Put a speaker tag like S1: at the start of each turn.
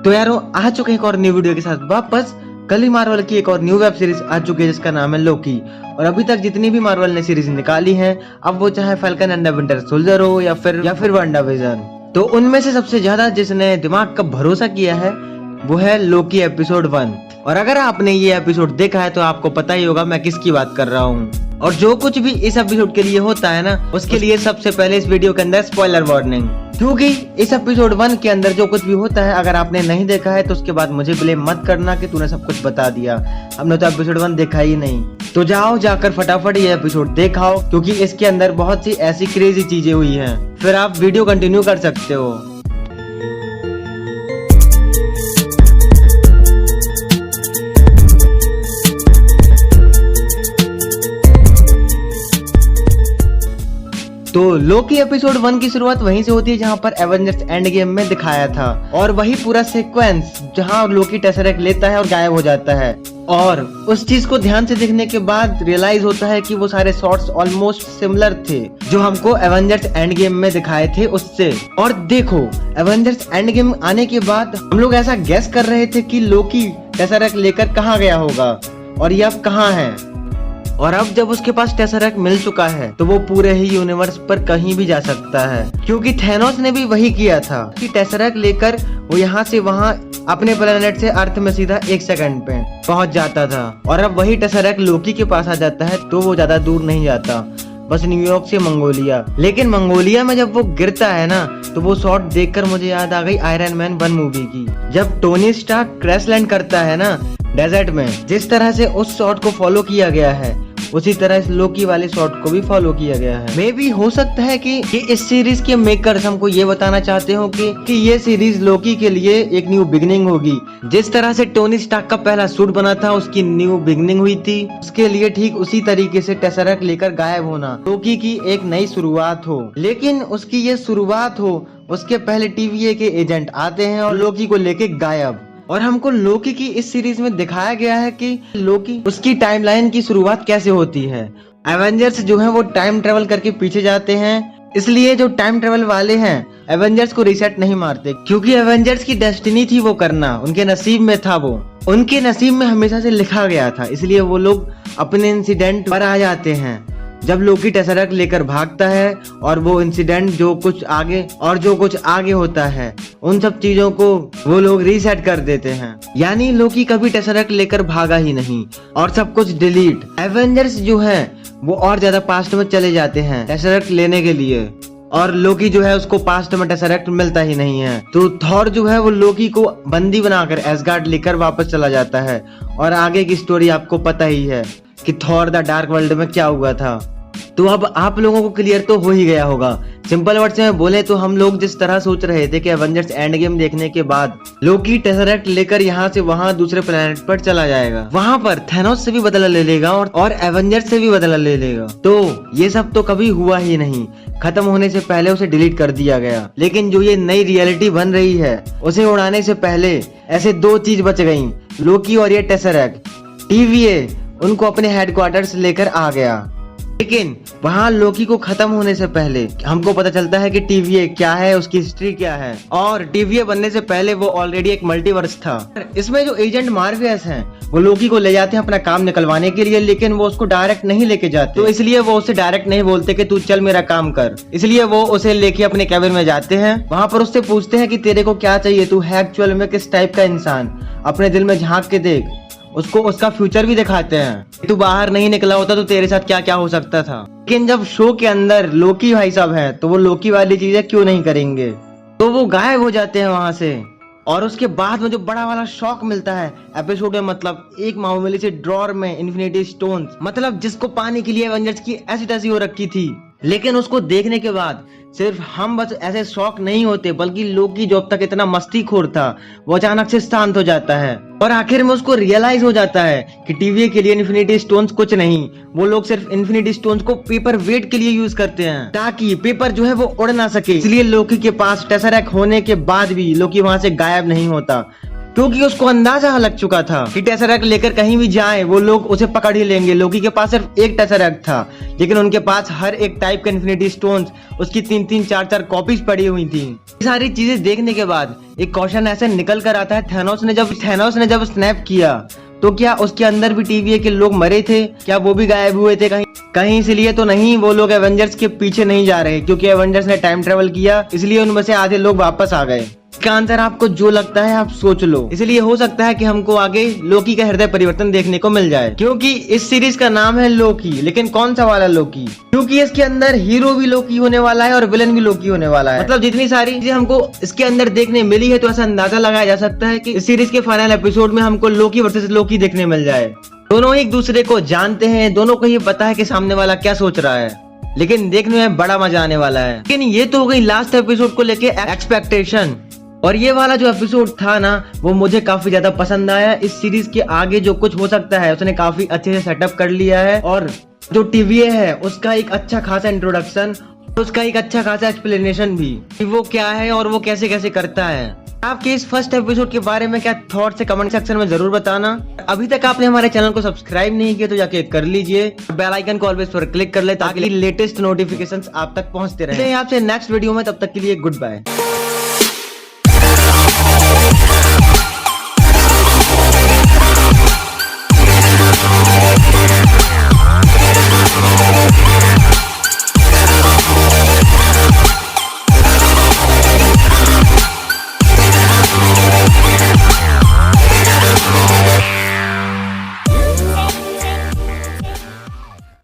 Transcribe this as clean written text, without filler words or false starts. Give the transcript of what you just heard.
S1: तो यारो आ चुके हैं एक और न्यू वीडियो के साथ वापस। कल ही मार्वल की एक और न्यू वेब सीरीज आ चुकी है जिसका नाम है लोकी। और अभी तक जितनी भी मार्वल ने सीरीज निकाली है, अब वो चाहे falcon and the winter soldier हो या फिर वांडाविजन, तो उनमें से सबसे ज्यादा जिसने दिमाग का भरोसा किया है वो है लोकी एपिसोड 1। और अगर आपने ये एपिसोड देखा है तो आपको पता ही होगा मैं किसकी बात कर रहा हूँ। और जो कुछ भी इस एपिसोड के लिए होता है ना, उसके लिए सबसे पहले इस वीडियो के अंदर स्पॉइलर वार्निंग, क्योंकि इस एपिसोड 1 के अंदर जो कुछ भी होता है अगर आपने नहीं देखा है तो उसके बाद मुझे ब्लेम मत करना कि तूने सब कुछ बता दिया। हमने तो एपिसोड 1 देखा ही नहीं। तो जाओ जाकर फटाफट ये एपिसोड देखाओ, क्योंकि इसके अंदर बहुत सी ऐसी क्रेजी चीजें हुई हैं। फिर आप वीडियो कंटिन्यू कर सकते हो। तो लोकी एपिसोड 1 की शुरुआत वहीं से होती है जहां पर एवेंजर्स एंड गेम में दिखाया था, और वही पूरा सीक्वेंस जहां लोकी टेसरेक्ट लेता है और गायब हो जाता है। और उस चीज को ध्यान से देखने के बाद रियलाइज होता है कि वो सारे शॉट्स ऑलमोस्ट सिमिलर थे जो हमको एवेंजर्स एंड गेम में दिखाए थे उससे। और देखो, एवेंजर्स एंड गेम आने के बाद हम लोग ऐसा गेस कर रहे थे कि लोकी टेसरेक्ट लेकर कहाँ गया होगा और ये अब कहाँ है। और अब जब उसके पास टेसरेक्ट मिल चुका है तो वो पूरे ही यूनिवर्स पर कहीं भी जा सकता है, क्योंकि थैनोस ने भी वही किया था कि टेसरेक्ट लेकर वो यहाँ से वहाँ अपने प्लेनेट से अर्थ में सीधा 1 सेकंड पे पहुंच जाता था। और अब वही टेसरेक्ट लोकी के पास आ जाता है तो वो ज्यादा दूर नहीं जाता, बस न्यूयॉर्क से मंगोलिया। लेकिन मंगोलिया में जब वो गिरता है ना, तो वो शॉट देखकर मुझे याद आ गई आयरन मैन 1 मूवी की, जब टोनी स्टार्क क्रैश लैंड करता है ना डेजर्ट में। जिस तरह से उस शॉट को फॉलो किया गया है उसी तरह इस लोकी वाले शॉट को भी फॉलो किया गया है। मे भी हो सकता है कि इस सीरीज के मेकर्स हमको ये बताना चाहते हो कि ये सीरीज लोकी के लिए एक न्यू बिगनिंग होगी। जिस तरह से टोनी स्टार्क का पहला सूट बना था उसकी न्यू बिगनिंग हुई थी, उसके लिए ठीक उसी तरीके से टेसरेक्ट लेकर गायब होना लोकी की एक नई शुरुआत हो। लेकिन उसकी ये शुरुआत हो उसके पहले TVA के एजेंट आते हैं और लोकी को लेके गायब। और हमको लोकी की इस सीरीज में दिखाया गया है कि लोकी उसकी टाइमलाइन की शुरुआत कैसे होती है। एवेंजर्स जो है वो टाइम ट्रेवल करके पीछे जाते हैं, इसलिए जो टाइम ट्रेवल वाले हैं एवेंजर्स को रीसेट नहीं मारते, क्योंकि एवेंजर्स की डेस्टिनी थी वो करना, उनके नसीब में था, वो उनके नसीब में हमेशा से लिखा गया था। इसलिए वो लोग अपने इंसिडेंट पर आ जाते हैं जब लोकी टेसरेक्ट लेकर भागता है, और वो इंसिडेंट जो कुछ आगे होता है उन सब चीजों को वो लोग रीसेट कर देते हैं। यानी लोकी कभी टेसरेक्ट लेकर भागा ही नहीं और सब कुछ डिलीट। एवेंजर्स जो है वो और ज्यादा पास्ट में चले जाते हैं टेसरेक्ट लेने के लिए, और लोकी जो है उसको पास्ट में टेसरेक्ट मिलता ही नहीं है। तो थॉर जो है वो लोकी को बंदी बनाकर एसगार्ड लेकर वापस चला जाता है। और आगे की स्टोरी आपको पता ही है कि थॉर द डार्क वर्ल्ड में क्या हुआ था। तो अब आप लोगों को क्लियर तो हो ही गया होगा। सिंपल वर्ड में बोले तो हम लोग जिस तरह सोच रहे थे कि एवेंजर्स एंड गेम देखने के बाद लोकी टेसरेक्ट लेकर यहाँ से वहाँ दूसरे प्लेनेट पर चला जाएगा, वहाँ पर थैनोस से भी बदला ले लेगा और एवेंजर्स से भी बदला ले लेगा। तो ये सब तो कभी हुआ ही नहीं, खत्म होने से पहले उसे डिलीट कर दिया गया। लेकिन जो ये नई रियलिटी बन रही है उसे उड़ाने से पहले ऐसे 2 चीज बच गई, लोकी और ये टेसरेक्ट। TVA उनको अपने हेडक्वार्टर्स लेकर आ गया, लेकिन वहाँ लोकी को खत्म होने से पहले हमको पता चलता है कि TVA क्या है, उसकी हिस्ट्री क्या है। और TVA बनने से पहले वो ऑलरेडी एक मल्टीवर्स था। इसमें जो एजेंट मार्वियस हैं वो लोकी को ले जाते हैं अपना काम निकलवाने के लिए, लेकिन वो उसको डायरेक्ट नहीं लेके जाते। तो इसलिए वो उसे डायरेक्ट नहीं बोलते कि तू चल मेरा काम कर, इसलिए वो उसे लेके अपने कैबिन में जाते हैं। वहाँ पर उससे पूछते हैं कि तेरे को क्या चाहिए, तू है एक्चुअल में किस टाइप का इंसान, अपने दिल में झांक के देख। उसको उसका फ्यूचर भी दिखाते हैं, तू बाहर नहीं निकला होता तो तेरे साथ क्या क्या हो सकता था। लेकिन जब शो के अंदर लोकी भाई साहब है तो वो लोकी वाली चीजें क्यों नहीं करेंगे। तो वो गायब हो जाते हैं वहां से। और उसके बाद में जो बड़ा वाला शॉक मिलता है एपिसोड में, मतलब एक मामूली से ड्रॉर में इन्फिनिटी स्टोन्स, मतलब जिसको पाने के लिए एवेंजर्स की ऐसी तैसी हो रखी थी। लेकिन उसको देखने के बाद सिर्फ हम बस ऐसे शॉक नहीं होते, बल्कि लोकी जो अब तक इतना मस्तीखोर था वो अचानक से शांत हो जाता है। और आखिर में उसको रियलाइज हो जाता है कि TVA के लिए इन्फिनिटी स्टोन्स कुछ नहीं, वो लोग सिर्फ इन्फिनिटी स्टोन्स को पेपर वेट के लिए यूज करते हैं ताकि पेपर जो है वो उड़ ना सके। इसलिए लोकी के पास टेसरेक्ट होने के बाद भी लोकी वहां से गायब नहीं होता। क्योंकि उसको अंदाजा लग चुका था कि टेसरैक्ट लेकर कहीं भी जाए वो लोग उसे पकड़ ही लेंगे। लोकी के पास सिर्फ एक टेसरैक्ट था, लेकिन उनके पास हर एक टाइप के इन्फिनिटी स्टोन्स, उसकी 3-3 4-4 कॉपीज पड़ी हुई थी। ये सारी चीजें देखने के बाद एक क्वेश्चन ऐसे निकल कर आता है, थैनोस ने जब स्नैप किया तो क्या उसके अंदर भी TVA के लोग मरे थे? क्या वो भी गायब हुए थे कहीं इसलिए तो नहीं वो लोग एवेंजर्स के पीछे नहीं जा रहे क्योंकि एवेंजर्स ने टाइम ट्रेवल किया, इसलिए उनमें से आधे लोग वापस आ गए। इसका आंसर आपको जो लगता है आप सोच लो। इसलिए हो सकता है कि हमको आगे लोकी का हृदय परिवर्तन देखने को मिल जाए, क्योंकि इस सीरीज का नाम है लोकी। लेकिन कौन सा वाला लोकी? क्योंकि इसके अंदर हीरो भी लोकी होने वाला है और विलन भी लोकी होने वाला है। मतलब जितनी सारी चीजें हमको इसके अंदर देखने मिली है, तो ऐसा अंदाजा लगाया जा सकता है कि इस सीरीज के फाइनल एपिसोड में हमको लोकी वर्सेस लोकी देखने मिल जाए। दोनों एक दूसरे को जानते हैं, दोनों को ये पता है कि सामने वाला क्या सोच रहा है, लेकिन देखने में बड़ा मजा आने वाला है। लेकिन ये तो हो गई लास्ट एपिसोड को लेके एक्सपेक्टेशन, और ये वाला जो एपिसोड था ना वो मुझे काफी ज्यादा पसंद आया। इस सीरीज के आगे जो कुछ हो सकता है उसने काफी अच्छे से सेटअप कर लिया है, और जो TVA है उसका एक अच्छा खासा इंट्रोडक्शन, उसका एक अच्छा खासा एक्सप्लेनेशन भी कि वो क्या है और वो कैसे कैसे करता है। आपके इस फर्स्ट एपिसोड के बारे में क्या थॉट्स है कमेंट सेक्शन में जरूर बताना। अभी तक आपने हमारे चैनल को सब्सक्राइब नहीं किया तो जाके कर लीजिए, बेल आइकन को ऑलवेज पर क्लिक कर ले ताकि लेटेस्ट नोटिफिकेशंस आप तक पहुंचते रहे। आपसे नेक्स्ट वीडियो में, तब तक के लिए गुड बाय।